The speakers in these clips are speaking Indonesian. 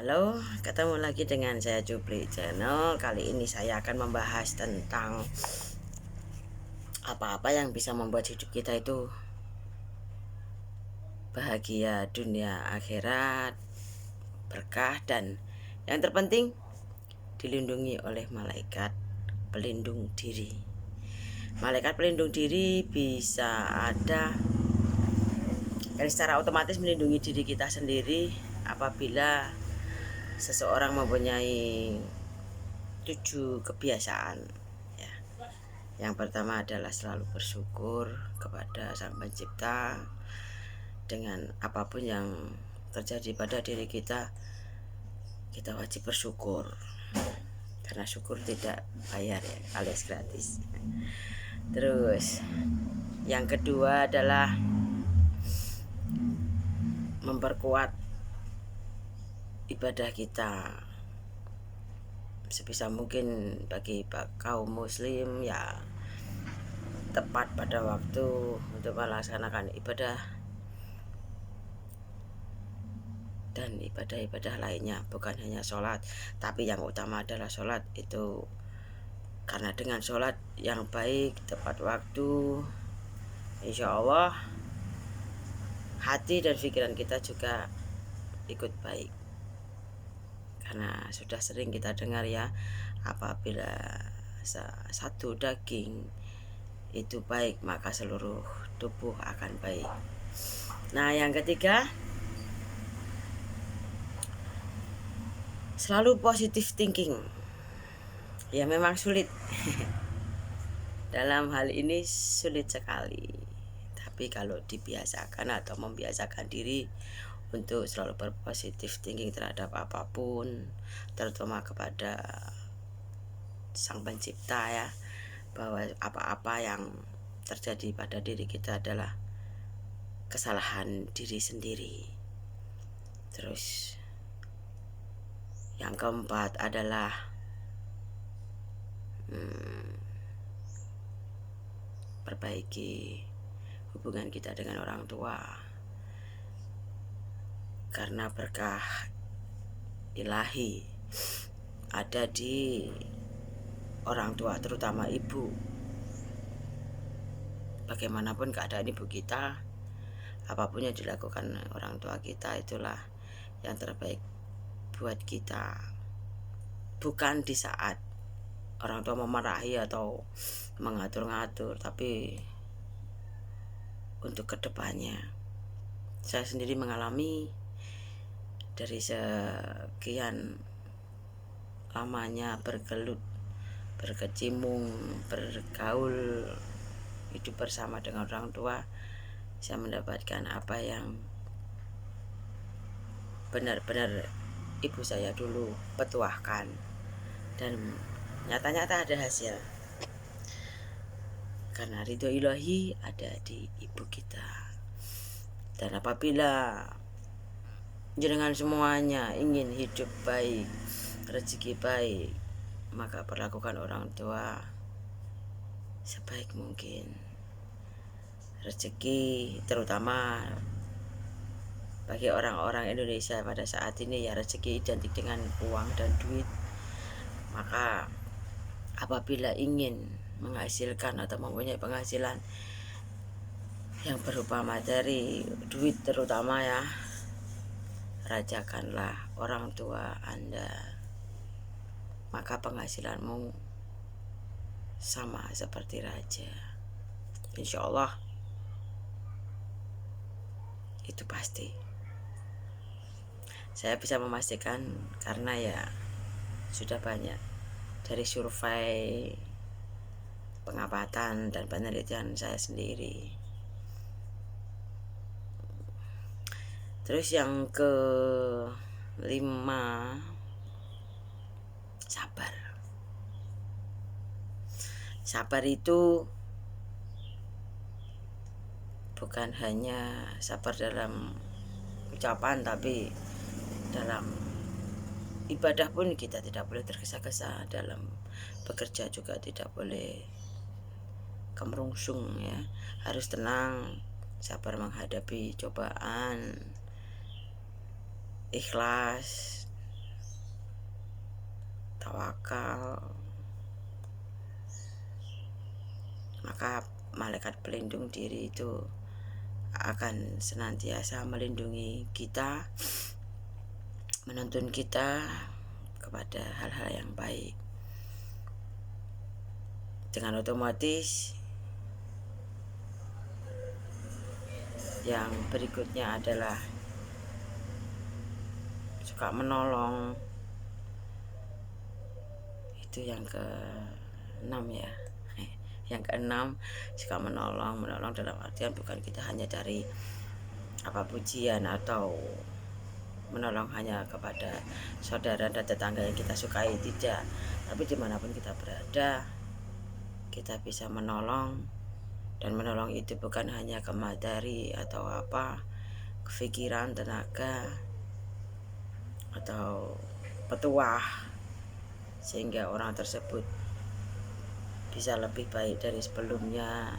Halo, ketemu lagi dengan saya Jupri Channel. Kali ini saya akan membahas tentang apa-apa yang bisa membuat hidup kita itu bahagia dunia akhirat, berkah, dan yang terpenting dilindungi oleh malaikat pelindung diri. Malaikat pelindung diri bisa ada yang secara otomatis melindungi diri kita sendiri apabila seseorang mempunyai 7 kebiasaan ya. Yang pertama adalah selalu bersyukur kepada Sang Pencipta. Dengan apapun yang terjadi pada diri kita, kita wajib bersyukur, karena syukur tidak bayar ya, alias gratis. Terus yang kedua adalah memperkuat ibadah kita sebisa mungkin. Bagi kaum muslim ya, tepat pada waktu untuk melaksanakan ibadah dan ibadah-ibadah lainnya, bukan hanya sholat, tapi yang utama adalah sholat itu. Karena dengan sholat yang baik, tepat waktu, insya Allah hati dan pikiran kita juga ikut baik. Karena sudah sering kita dengar ya, apabila satu daging itu baik, maka seluruh tubuh akan baik. Nah, yang ketiga, selalu positive thinking. Ya memang sulit. Dalam hal ini sulit sekali. Tapi kalau dibiasakan atau membiasakan diri untuk selalu berpositif thinking terhadap apapun, terutama kepada Sang Pencipta ya, bahwa apa-apa yang terjadi pada diri kita adalah kesalahan diri sendiri. Terus yang keempat adalah perbaiki hubungan kita dengan orang tua, karena berkah ilahi ada di orang tua, terutama ibu. Bagaimanapun keadaan ibu kita, apapun yang dilakukan orang tua kita itulah yang terbaik buat kita. Bukan di saat orang tua memarahi atau mengatur-ngatur, tapi untuk kedepannya. Saya sendiri mengalami dari sekian lamanya bergelut, berkecimpung, bergaul, hidup bersama dengan orang tua, saya mendapatkan apa yang benar-benar ibu saya dulu petuahkan, dan nyata-nyata ada hasil. Karena ridho ilahi ada di ibu kita. Dan apabila jenengan semuanya ingin hidup baik, rezeki baik, maka perlakukan orang tua sebaik mungkin. Rezeki terutama bagi orang-orang Indonesia pada saat ini ya, rezeki identik dengan uang dan duit. Maka apabila ingin menghasilkan atau mempunyai penghasilan yang berupa materi, duit terutama ya, rajakanlah orang tua Anda, maka penghasilanmu sama seperti raja. Insya Allah itu pasti. Saya bisa memastikan karena ya sudah banyak dari survei, pengamatan, dan penelitian saya sendiri. Terus yang kelima, sabar. Sabar itu bukan hanya sabar dalam ucapan, tapi dalam ibadah pun kita tidak boleh tergesa-gesa. Dalam bekerja juga tidak boleh kemerungsung ya, harus tenang, sabar menghadapi cobaan, ikhlas, tawakal, maka malaikat pelindung diri itu akan senantiasa melindungi kita, menuntun kita kepada hal-hal yang baik. Dengan otomatis yang berikutnya adalah suka menolong. Itu yang ke-6 ya. Yang ke-6, suka menolong dalam artian bukan kita hanya dari pujian atau menolong hanya kepada saudara dan tetangga yang kita sukai, tidak, tapi dimanapun kita berada kita bisa menolong. Dan menolong itu bukan hanya ke materi atau kepikiran, tenaga, atau petuah, sehingga orang tersebut bisa lebih baik dari sebelumnya,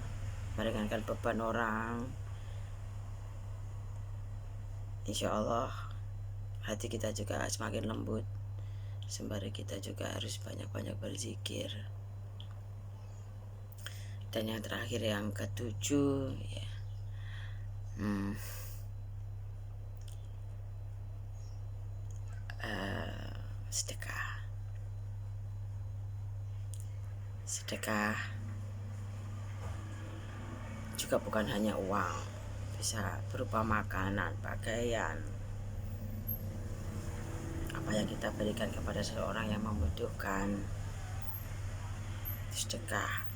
meringankan beban orang. Insya Allah hati kita juga semakin lembut, sembari kita juga harus banyak-banyak berzikir. Dan yang terakhir, yang ke-7 ya, sedekah. Sedekah juga bukan hanya uang, bisa berupa makanan, pakaian, apa yang kita berikan kepada seseorang yang membutuhkan. Sedekah.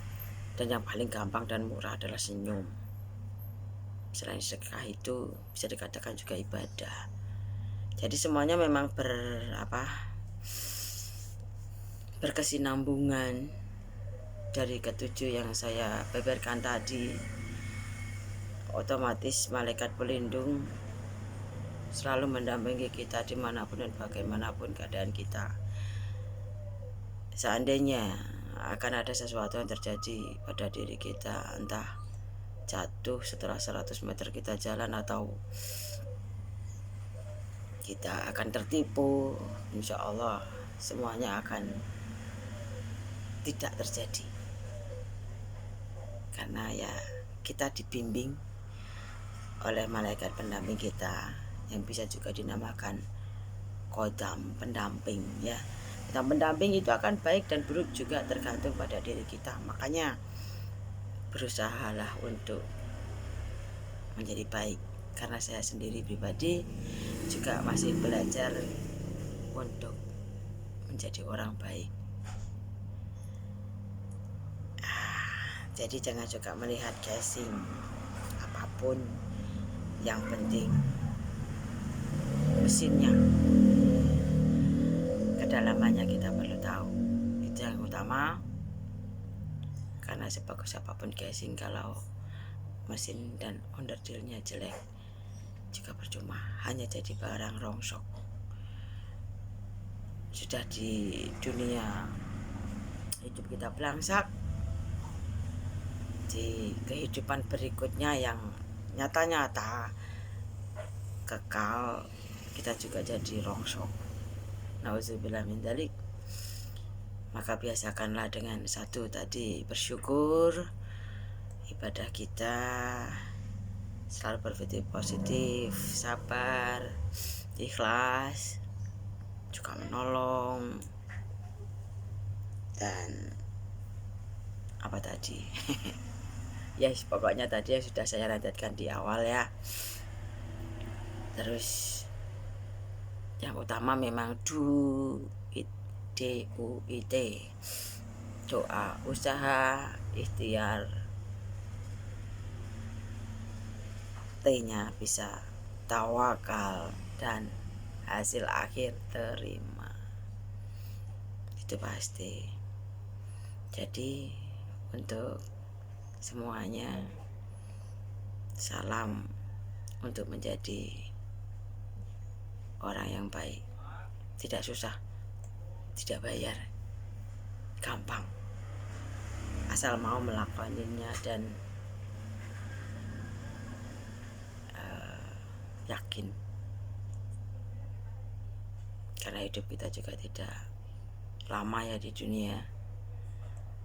Dan yang paling gampang dan murah adalah senyum. Selain sedekah itu bisa dikatakan juga ibadah. Jadi semuanya memang berkesinambungan dari ke-7 yang saya beberkan tadi. Otomatis malaikat pelindung selalu mendampingi kita dimanapun dan bagaimanapun keadaan kita. Seandainya akan ada sesuatu yang terjadi pada diri kita, entah jatuh setelah 100 meter kita jalan atau kita akan tertipu, insya Allah semuanya akan tidak terjadi, karena ya kita dibimbing oleh malaikat pendamping kita yang bisa juga dinamakan qodam, pendamping ya. Dan pendamping itu akan baik dan buruk juga tergantung pada diri kita. Makanya berusahalah untuk menjadi baik, karena saya sendiri pribadi juga masih belajar untuk menjadi orang baik. Jadi jangan juga melihat casing apapun, yang penting mesinnya, kedalamannya kita perlu tahu. Itu yang utama, karena sebagus apapun casing kalau mesin dan onderdilnya jelek juga percuma, hanya jadi barang rongsok. Sudah di dunia hidup kita belangsak, di kehidupan berikutnya yang nyata-nyata kekal, kita juga jadi rongsok. Nauzubillah min dzalik. Maka biasakanlah dengan satu tadi, bersyukur, ibadah kita selalu berpikir positif, sabar, ikhlas, juga menolong, dan apa tadi ya pokoknya tadi yang sudah saya lanjutkan di awal ya. Terus yang utama memang DUIT, doa, usaha, ikhtiar, T-nya bisa tawakal, dan hasil akhir terima. Itu pasti. Jadi untuk semuanya, salam untuk menjadi orang yang baik. Tidak susah, tidak bayar, gampang, asal mau melakukannya dan yakin. Karena hidup kita juga tidak lama ya di dunia.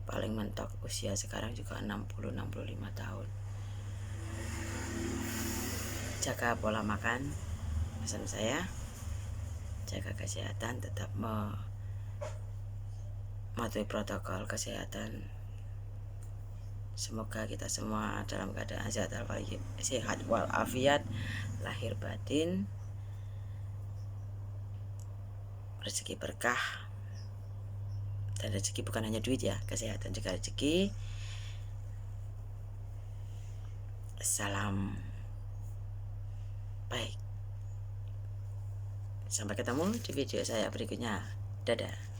Paling mentok usia sekarang juga 60-65 tahun. Jaga pola makan, pesan saya. Jaga kesehatan, tetap mematuhi protokol kesehatan. Semoga kita semua dalam keadaan sehat walafiat, lahir batin, rezeki berkah. Dan rezeki bukan hanya duit ya, kesehatan juga rezeki. Salam baik. Sampai ketemu di video saya berikutnya. Dadah.